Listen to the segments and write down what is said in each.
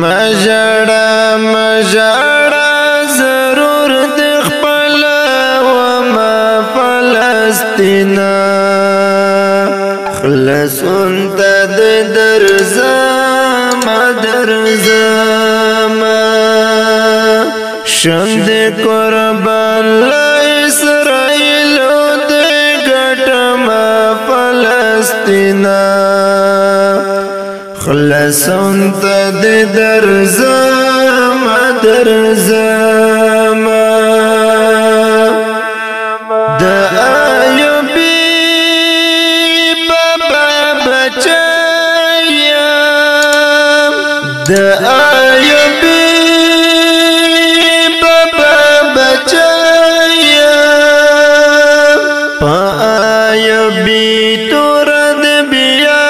مژړه مژړه ضرور د خپل وما فلسطین خلصون ته د درځم شند قربان اسرائیل د ګټم فلسطین خلصون ته د درځم د ایوبی بابا بچایم د ایوبی بابا بچایم په ایوبی تورد بیا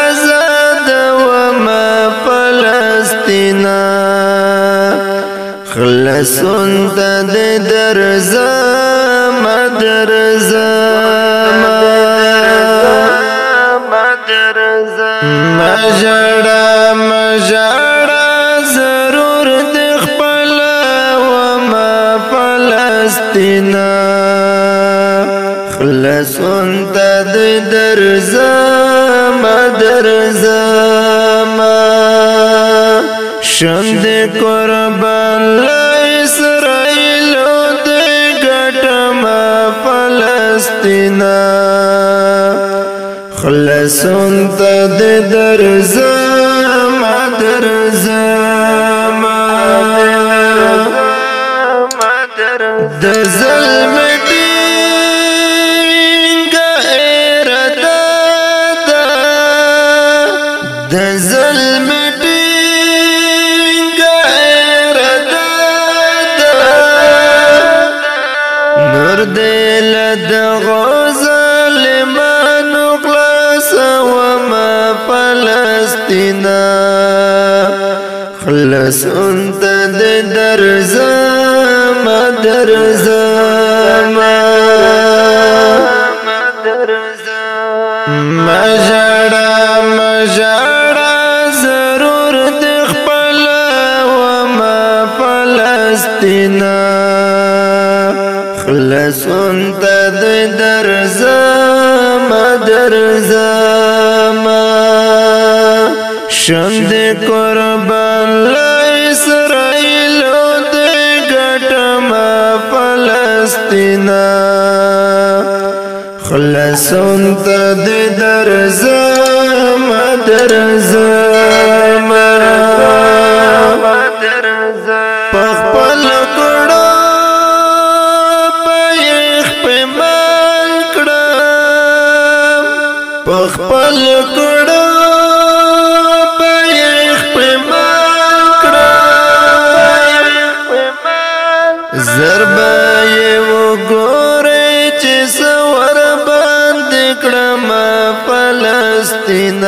آزاد وما فلسطین خلصون ته د درځم مژړه مژړه ضرور د خپل وما فلسطین خلصون ته د درځم شند قربان اسرائیل د ګټم فلسطین خلصون ته د درځم د ظلم ټینګه اراده ده د ظلم ټینګه اراده ده نور دې له دغو ظالمانو خلاص وما فلسطین خلصون ته د درځم مژړه مژړه ضرور د خپل وما فلسطین خلصون ته د درځم شند قربان اسرائیل د ګټم فلسطین خلصون ته د درځم په خپل کړه په یخ پیمان کړم په خپل کړه په یخ پیمان کړم ضربه یې وګورئ چې سور باندې کړم فلسطین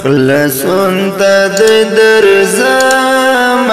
خلصون ته د درځم